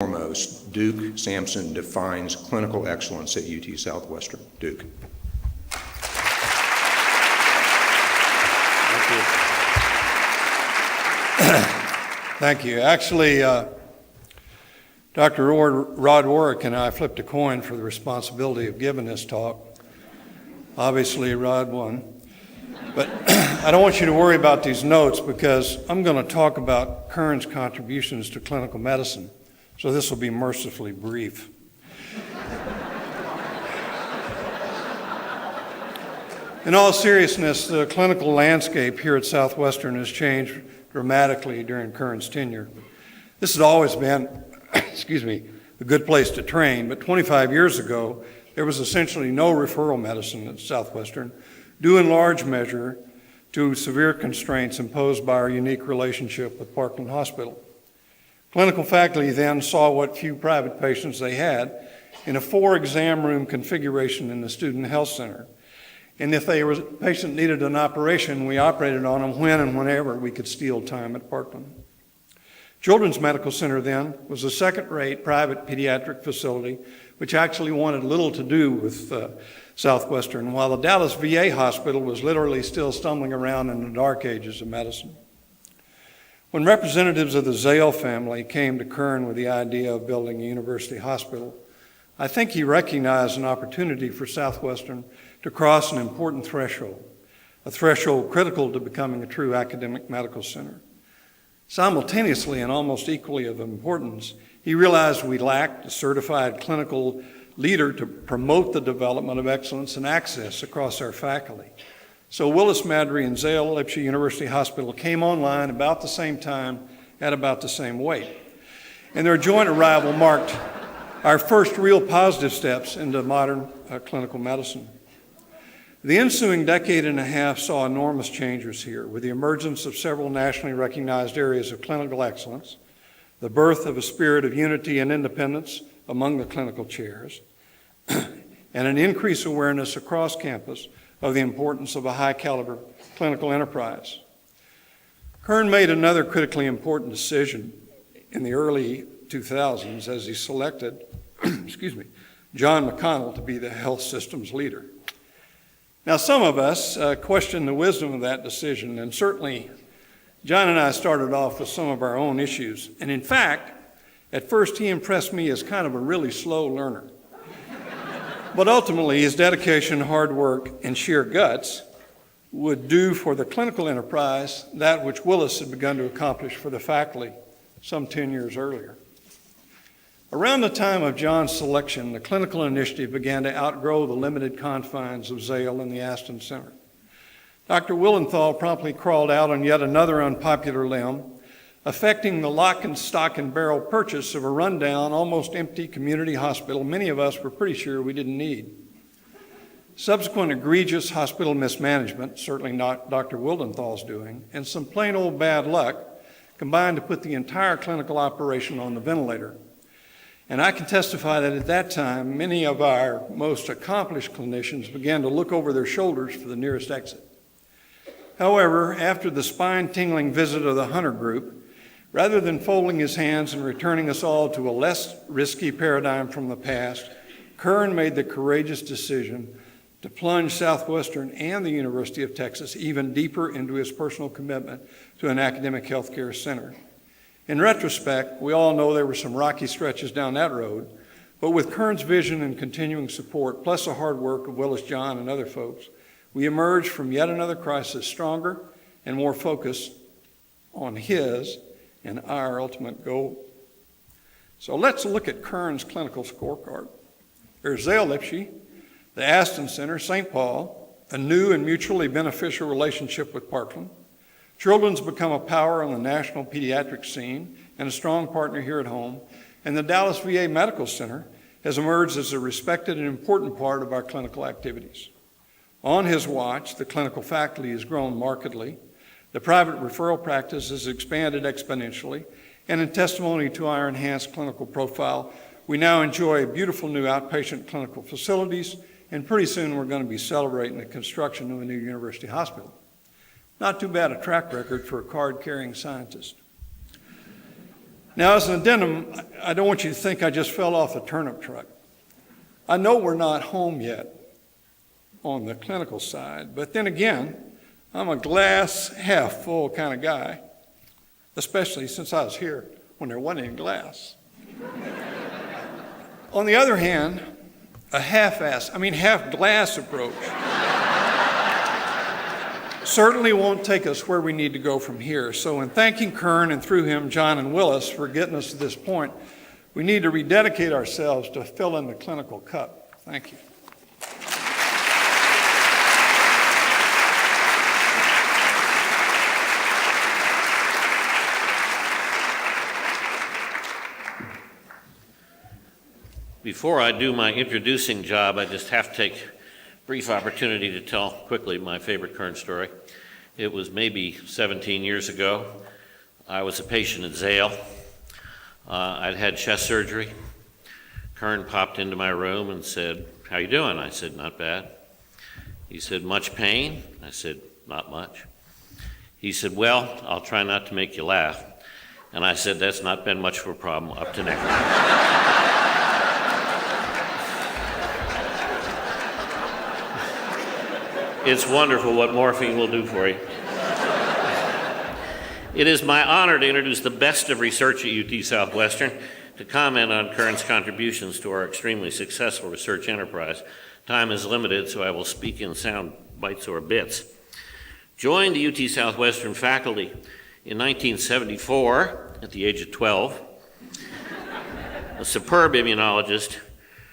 foremost, Duke Sampson defines clinical excellence at UT Southwestern. Duke. Thank you. Actually, Dr. Rod Warwick and I flipped a coin for the responsibility of giving this talk. Obviously, Rod won. But I don't want you to worry about these notes because I'm going to talk about Kern's contributions to clinical medicine. So this will be mercifully brief. In all seriousness, the clinical landscape here at Southwestern has changed dramatically during Kern's tenure. This has always been, a good place to train, but 25 years ago, there was essentially no referral medicine at Southwestern, due in large measure to severe constraints imposed by our unique relationship with Parkland Hospital. Clinical faculty then saw what few private patients they had in a 4-exam room configuration in the Student Health Center. And if a patient needed an operation, we operated on them when and whenever we could steal time at Parkland. Children's Medical Center then was a second-rate private pediatric facility which actually wanted little to do with Southwestern, while the Dallas VA hospital was literally still stumbling around in the dark ages of medicine. When representatives of the Zale family came to Kern with the idea of building a university hospital, I think he recognized an opportunity for Southwestern to cross an important threshold, a threshold critical to becoming a true academic medical center. Simultaneously and almost equally of importance, he realized we lacked a certified clinical leader to promote the development of excellence and access across our faculty. So Willis Maddrey and Zale Lipsey University Hospital came online about the same time at about the same weight. And their joint arrival marked our first real positive steps into modern clinical medicine. The ensuing decade and a half saw enormous changes here with the emergence of several nationally recognized areas of clinical excellence, the birth of a spirit of unity and independence among the clinical chairs, and an increased awareness across campus of the importance of a high-caliber clinical enterprise. Kern made another critically important decision in the early 2000s as he selected, John McConnell to be the health systems leader. Now, some of us question the wisdom of that decision, and certainly John and I started off with some of our own issues. And in fact, at first he impressed me as kind of a really slow learner. But ultimately, his dedication, hard work, and sheer guts would do for the clinical enterprise that which Willis had begun to accomplish for the faculty some 10 years earlier. Around the time of John's selection, the clinical initiative began to outgrow the limited confines of Zale and the Aston Center. Dr. Wildenthal promptly crawled out on yet another unpopular limb, affecting the lock and stock and barrel purchase of a rundown, almost empty community hospital many of us were pretty sure we didn't need. Subsequent egregious hospital mismanagement, certainly not Dr. Wildenthal's doing, and some plain old bad luck combined to put the entire clinical operation on the ventilator. And I can testify that at that time, many of our most accomplished clinicians began to look over their shoulders for the nearest exit. However, after the spine-tingling visit of the Hunter Group, rather than folding his hands and returning us all to a less risky paradigm from the past, Kern made the courageous decision to plunge Southwestern and the University of Texas even deeper into his personal commitment to an academic healthcare center. In retrospect, we all know there were some rocky stretches down that road, but with Kern's vision and continuing support, plus the hard work of Willis John and other folks, we emerged from yet another crisis stronger and more focused on his and our ultimate goal. So let's look at Kern's clinical scorecard. There's Zale Lipsey, the Aston Center, St. Paul, a new and mutually beneficial relationship with Parkland. Children's become a power on the national pediatric scene and a strong partner here at home, and the Dallas VA Medical Center has emerged as a respected and important part of our clinical activities. On his watch, the clinical faculty has grown markedly, the private referral practice has expanded exponentially, and in testimony to our enhanced clinical profile, we now enjoy beautiful new outpatient clinical facilities, and pretty soon we're going to be celebrating the construction of a new university hospital. Not too bad a track record for a card-carrying scientist. Now, as an addendum, I don't want you to think I just fell off a turnip truck. I know we're not home yet on the clinical side, but then again, I'm a glass half full kind of guy, especially since I was here when there wasn't any glass. On the other hand, a half glass approach certainly won't take us where we need to go from here. So in thanking Kern and through him, John and Willis, for getting us to this point, we need to rededicate ourselves to fill in the clinical cup. Thank you. Before I do my introducing job, I just have to take a brief opportunity to tell quickly my favorite Kern story. It was maybe 17 years ago. I was a patient at Zale. I'd had chest surgery. Kern popped into my room and said, "How you doing?" I said, "Not bad." He said, "Much pain?" I said, "Not much." He said, "Well, I'll try not to make you laugh." And I said, "That's not been much of a problem up to now." It's wonderful what morphine will do for you. It is my honor to introduce the best of research at UT Southwestern to comment on Kern's contributions to our extremely successful research enterprise. Time is limited, so I will speak in sound bites or bits. Joined the UT Southwestern faculty in 1974 at the age of 12. A superb immunologist,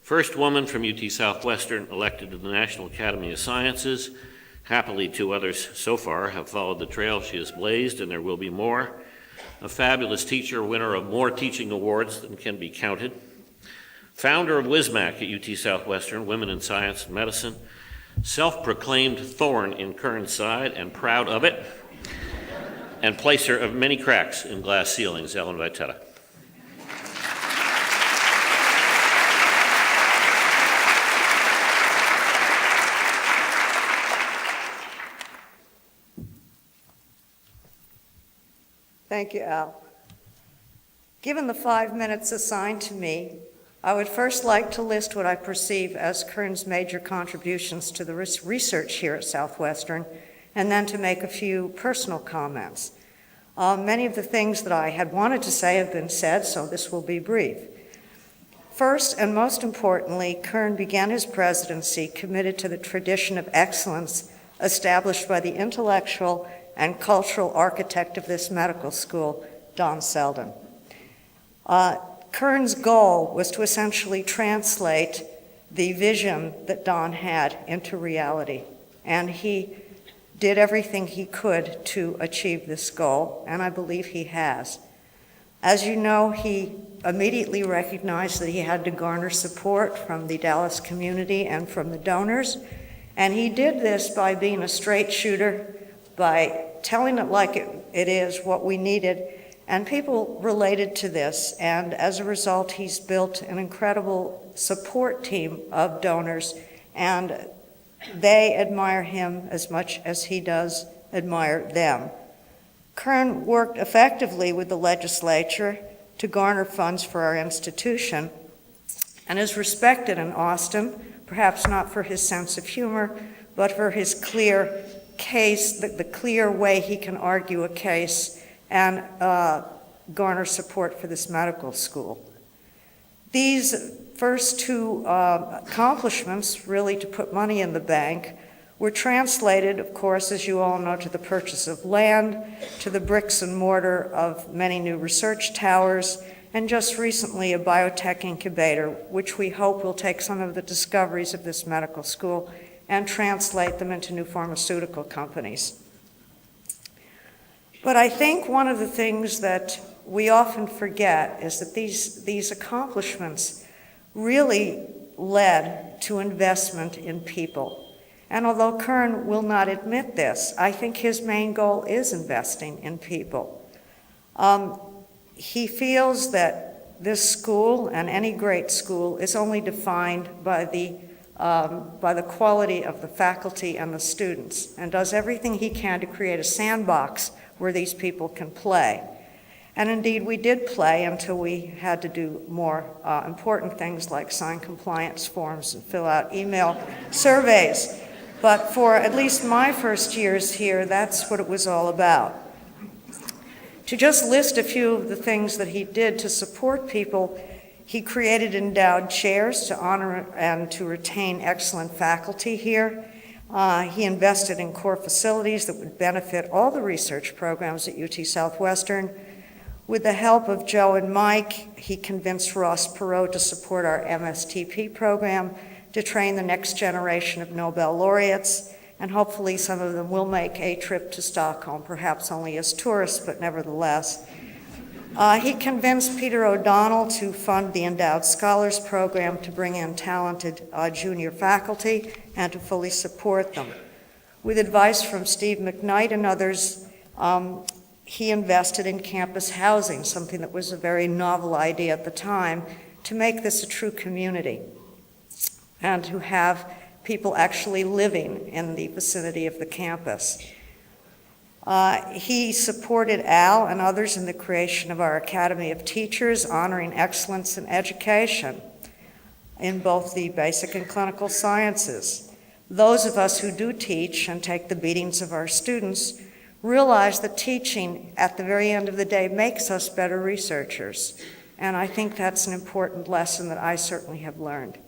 first woman from UT Southwestern elected to the National Academy of Sciences. Happily, 2 others so far have followed the trail she has blazed, and there will be more. A fabulous teacher, winner of more teaching awards than can be counted. Founder of WISMAC at UT Southwestern, Women in Science and Medicine. Self-proclaimed thorn in Kern's side and proud of it. And placer of many cracks in glass ceilings, Ellen Vitetta. Thank you, Al. Given the 5 minutes assigned to me, I would first like to list what I perceive as Kern's major contributions to the research here at Southwestern, and then to make a few personal comments. Many of the things that I had wanted to say have been said, so this will be brief. First, and most importantly, Kern began his presidency committed to the tradition of excellence established by the intellectual and cultural architect of this medical school, Don Selden. Kern's goal was to essentially translate the vision that Don had into reality, and he did everything he could to achieve this goal, and I believe he has. As you know, he immediately recognized that he had to garner support from the Dallas community and from the donors, and he did this by being a straight shooter, by telling it like it is, what we needed, and people related to this, and as a result, he's built an incredible support team of donors, and they admire him as much as he does admire them. Kern worked effectively with the legislature to garner funds for our institution, and is respected in Austin, perhaps not for his sense of humor, but for his clear case, the clear way he can argue a case and garner support for this medical school. These first 2 accomplishments, really to put money in the bank, were translated, of course, as you all know, to the purchase of land, to the bricks and mortar of many new research towers, and just recently a biotech incubator, which we hope will take some of the discoveries of this medical school and translate them into new pharmaceutical companies. But I think one of the things that we often forget is that these accomplishments really led to investment in people. And although Kern will not admit this, I think his main goal is investing in people. He feels that this school, and any great school, is only defined by the quality of the faculty and the students, and does everything he can to create a sandbox where these people can play. And indeed, we did play until we had to do more important things like sign compliance forms and fill out email surveys. But for at least my first years here, that's what it was all about. To just list a few of the things that he did to support people, he created endowed chairs to honor and to retain excellent faculty here. He invested in core facilities that would benefit all the research programs at UT Southwestern. With the help of Joe and Mike, he convinced Ross Perot to support our MSTP program to train the next generation of Nobel laureates, and hopefully some of them will make a trip to Stockholm, perhaps only as tourists, but nevertheless. He convinced Peter O'Donnell to fund the Endowed Scholars Program to bring in talented junior faculty and to fully support them. With advice from Steve McKnight and others, he invested in campus housing, something that was a very novel idea at the time, to make this a true community and to have people actually living in the vicinity of the campus. He supported Al and others in the creation of our Academy of Teachers, honoring excellence in education in both the basic and clinical sciences. Those of us who do teach and take the beatings of our students realize that teaching at the very end of the day makes us better researchers. And I think that's an important lesson that I certainly have learned.